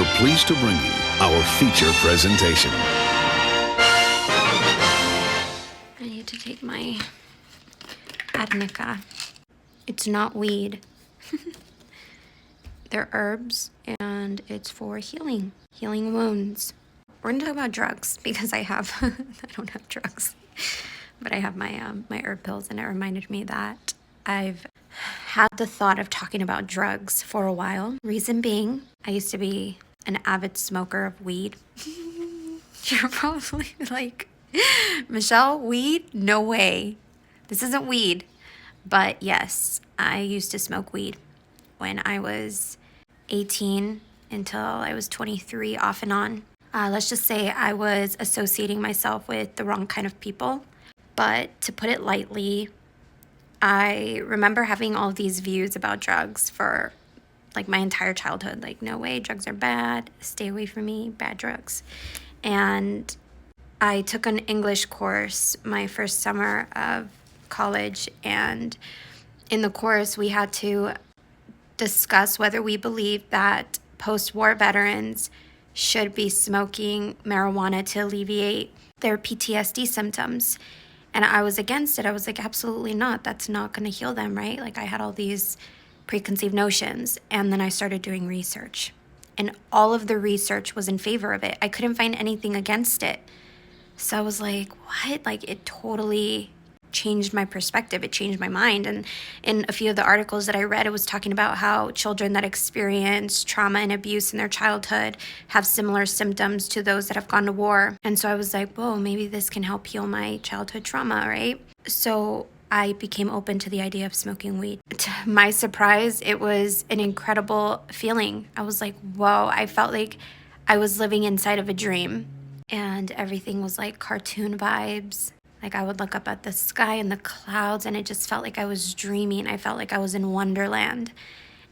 we're pleased to bring you our feature presentation. I need to take my arnica. It's not weed. They're herbs, and it's for healing wounds. We're gonna talk about drugs because I don't have drugs, but I have my herb pills, and it reminded me that I've had the thought of talking about drugs for a while. Reason being, I used to be an avid smoker of weed. You're probably like, Michelle, weed? No way. This isn't weed. But yes, I used to smoke weed when I was 18 until I was 23, off and on. Let's just say I was associating myself with the wrong kind of people. But to put it lightly, I remember having all of these views about drugs for like my entire childhood. Like, no way, drugs are bad. Stay away from me, bad drugs. And I took an English course my first summer of college, and in the course we had to discuss whether we believe that post-war veterans should be smoking marijuana to alleviate their PTSD symptoms. And I was against it. I was like, absolutely not. That's not going to heal them, right? Like, I had all these preconceived notions. And then I started doing research. And all of the research was in favor of it. I couldn't find anything against it. So I was like, what? Like, it totally changed my perspective. It changed my mind. And in a few of the articles that I read, it was talking about how children that experience trauma and abuse in their childhood have similar symptoms to those that have gone to war. And so I was like, whoa, maybe this can help heal my childhood trauma, right? So I became open to the idea of smoking weed. To my surprise, it was an incredible feeling. I was like, whoa, I felt like I was living inside of a dream, and everything was like cartoon vibes. Like, I would look up at the sky and the clouds, and it just felt like I was dreaming. I felt like I was in Wonderland.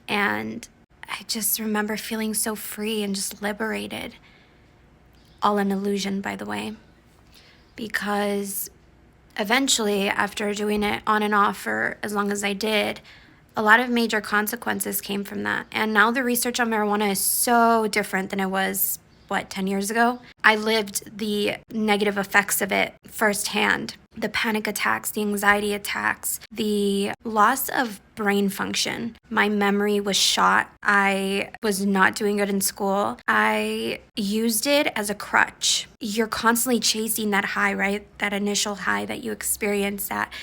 And I just remember feeling so free and just liberated. All an illusion, by the way. Because eventually, after doing it on and off for as long as I did, a lot of major consequences came from that. And now the research on marijuana is so different than it was 10 years ago. I lived the negative effects of it firsthand. The panic attacks, the anxiety attacks, the loss of brain function. My memory was shot. I was not doing good in school. I used it as a crutch. You're constantly chasing that high, right? That initial high that you experience, that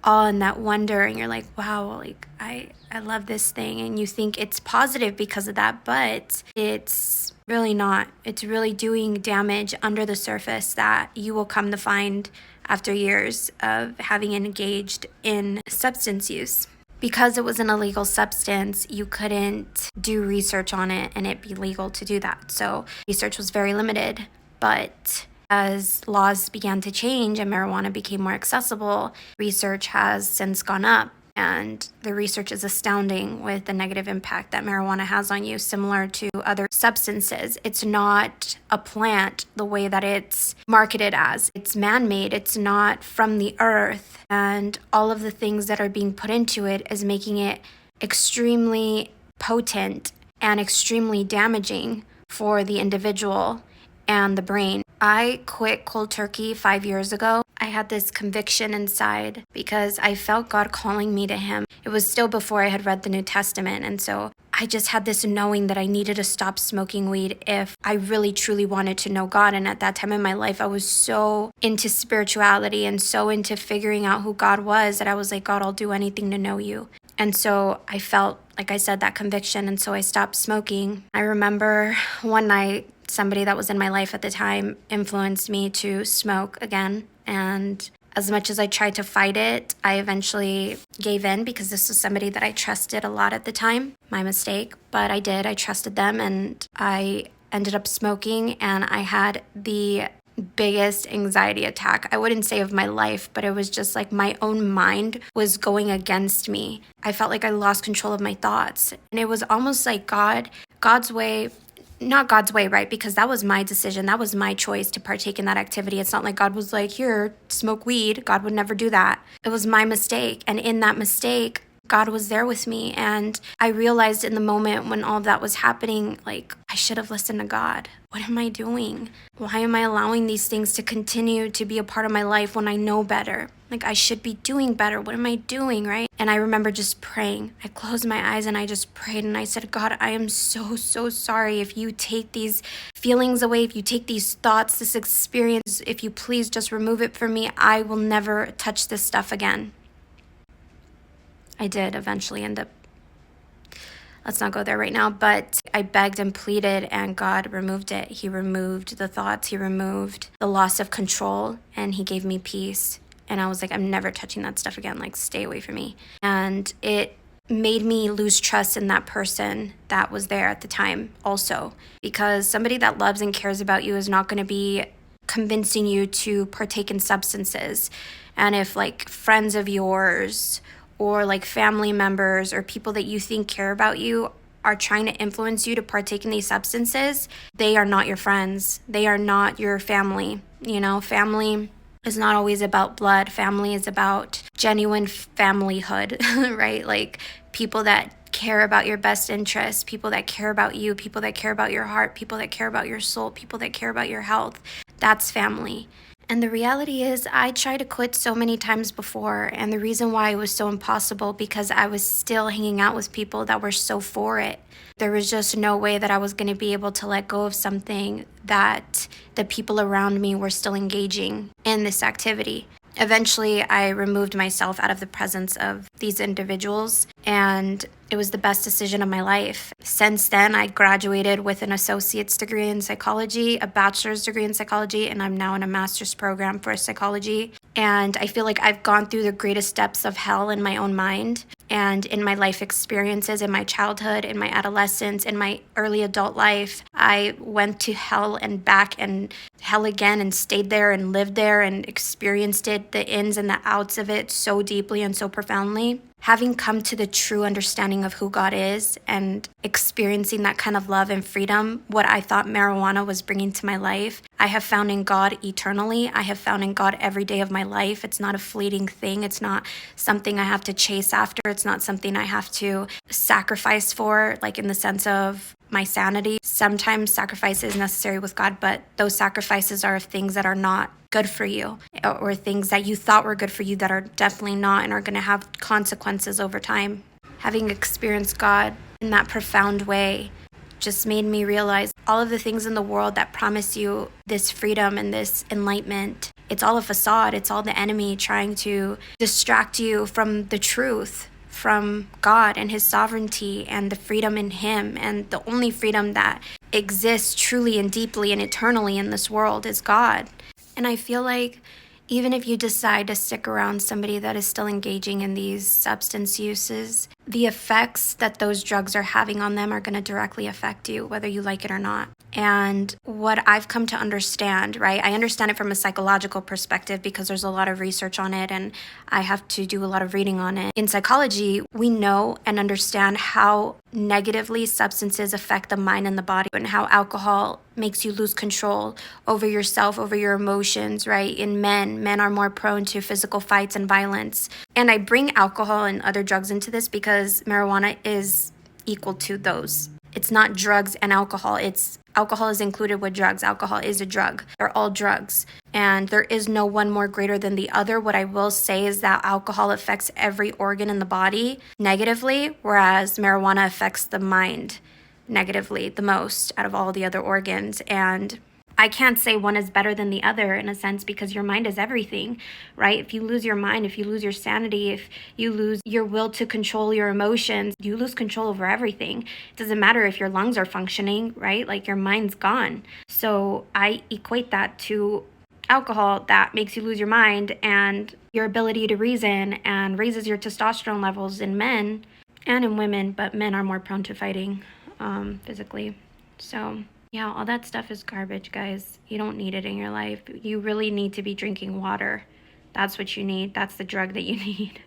awe and that wonder, and you're like, wow, like I love this thing, and you think it's positive because of that, but it's really not. It's really doing damage under the surface that you will come to find after years of having engaged in substance use. Because it was an illegal substance, you couldn't do research on it and it be legal to do that. So research was very limited. But as laws began to change and marijuana became more accessible, research has since gone up. And the research is astounding with the negative impact that marijuana has on you, similar to other substances. It's not a plant the way that it's marketed as. It's man-made. It's not from the earth. And all of the things that are being put into it is making it extremely potent and extremely damaging for the individual and the brain. I quit cold turkey 5 years ago. I had this conviction inside because I felt God calling me to Him. It was still before I had read the New Testament. And so I just had this knowing that I needed to stop smoking weed if I really truly wanted to know God. And at that time in my life, I was so into spirituality and so into figuring out who God was that I was like, God, I'll do anything to know you. And so I felt, like I said, that conviction. And so I stopped smoking. I remember one night, somebody that was in my life at the time influenced me to smoke again. And as much as I tried to fight it, I eventually gave in because this was somebody that I trusted a lot at the time. My mistake, but I did. I trusted them, and I ended up smoking, and I had the biggest anxiety attack. I wouldn't say of my life, but it was just like my own mind was going against me. I felt like I lost control of my thoughts. And it was almost like God's way, not God's way, right? Because that was my decision. That was my choice to partake in that activity. It's not like God was like, here, smoke weed. God would never do that. It was my mistake. And in that mistake, God was there with me. And I realized in the moment when all of that was happening, like, I should have listened to God. What am I doing? Why am I allowing these things to continue to be a part of my life when I know better? Like, I should be doing better. What am I doing, right? And I remember just praying. I closed my eyes and I just prayed and I said, God, I am so, so sorry. If you take these feelings away, if you take these thoughts, this experience, if you please just remove it from me, I will never touch this stuff again. I did eventually end up, let's not go there right now, but I begged and pleaded and God removed it. He removed the thoughts, he removed the loss of control, and he gave me peace. And I was like, I'm never touching that stuff again, like stay away from me. And it made me lose trust in that person that was there at the time also, because somebody that loves and cares about you is not going to be convincing you to partake in substances. And if like friends of yours or like family members or people that you think care about you are trying to influence you to partake in these substances, they are not your friends. They are not your family. You know, family is not always about blood. Family is about genuine familyhood, right? Like people that care about your best interests, people that care about you, people that care about your heart, people that care about your soul, people that care about your health. That's family. And the reality is I tried to quit so many times before, and the reason why it was so impossible because I was still hanging out with people that were so for it. There was just no way that I was going to be able to let go of something that the people around me were still engaging in this activity. Eventually, I removed myself out of the presence of these individuals, and it was the best decision of my life. Since then, I graduated with an associate's degree in psychology, a bachelor's degree in psychology, and I'm now in a master's program for psychology. And I feel like I've gone through the greatest depths of hell in my own mind and in my life experiences, in my childhood, in my adolescence, in my early adult life. I went to hell and back and hell again and stayed there and lived there and experienced it, the ins and the outs of it so deeply and so profoundly. Having come to the true understanding of who God is and experiencing that kind of love and freedom, what I thought marijuana was bringing to my life, I have found in God eternally. I have found in God every day of my life. It's not a fleeting thing. It's not something I have to chase after. It's not something I have to sacrifice for, like in the sense of my sanity. Sometimes sacrifice is necessary with God, but those sacrifices are of things that are not good for you or things that you thought were good for you that are definitely not and are going to have consequences over time. Having experienced God in that profound way just made me realize all of the things in the world that promise you this freedom and this enlightenment, it's all a facade. It's all the enemy trying to distract you from the truth, from God and his sovereignty and the freedom in him. And the only freedom that exists truly and deeply and eternally in this world is God. And I feel like even if you decide to stick around somebody that is still engaging in these substance uses, the effects that those drugs are having on them are going to directly affect you, whether you like it or not. And what I've come to understand, right? I understand it from a psychological perspective because there's a lot of research on it and I have to do a lot of reading on it. In psychology, we know and understand how negatively substances affect the mind and the body and how alcohol makes you lose control over yourself, over your emotions, right? In men are more prone to physical fights and violence. And I bring alcohol and other drugs into this because marijuana is equal to those. It's not drugs and alcohol. It's alcohol is included with drugs. Alcohol is a drug. They're all drugs. And there is no one more greater than the other. What I will say is that alcohol affects every organ in the body negatively, whereas marijuana affects the mind negatively the most out of all the other organs. And I can't say one is better than the other in a sense because your mind is everything, right? If you lose your mind, if you lose your sanity, if you lose your will to control your emotions, you lose control over everything. It doesn't matter if your lungs are functioning, right? Like your mind's gone. So I equate that to alcohol that makes you lose your mind and your ability to reason and raises your testosterone levels in men and in women, but men are more prone to fighting physically. So yeah, all that stuff is garbage, guys. You don't need it in your life. You really need to be drinking water. That's what you need. That's the drug that you need.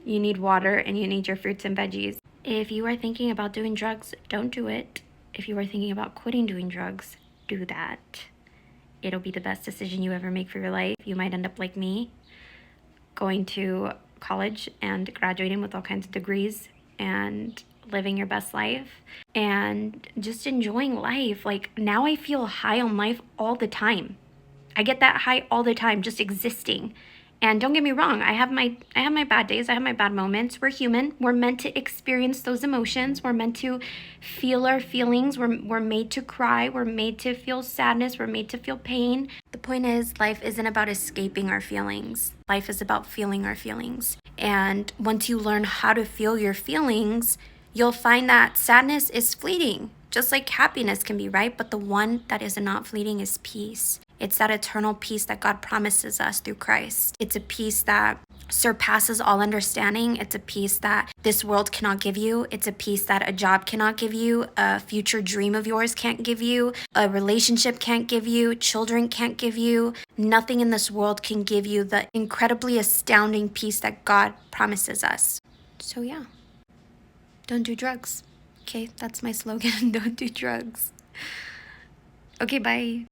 You need water and you need your fruits and veggies. If you are thinking about doing drugs, don't do it. If you are thinking about quitting doing drugs, do that. It'll be the best decision you ever make for your life. You might end up like me, going to college and graduating with all kinds of degrees and living your best life and just enjoying life. Like, now I feel high on life all the time. I get that high all the time, just existing. And don't get me wrong, I have my bad days, I have my bad moments. We're human. We're meant to experience those emotions. We're meant to feel our feelings. We're made to cry. We're made to feel sadness. We're made to feel pain. The point is, life isn't about escaping our feelings. Life is about feeling our feelings. And once you learn how to feel your feelings, you'll find that sadness is fleeting, just like happiness can be, right? But the one that is not fleeting is peace. It's that eternal peace that God promises us through Christ. It's a peace that surpasses all understanding. It's a peace that this world cannot give you. It's a peace that a job cannot give you, a future dream of yours can't give you, a relationship can't give you, children can't give you. Nothing in this world can give you the incredibly astounding peace that God promises us. So yeah, don't do drugs. Okay, that's my slogan. Don't do drugs. Okay, bye.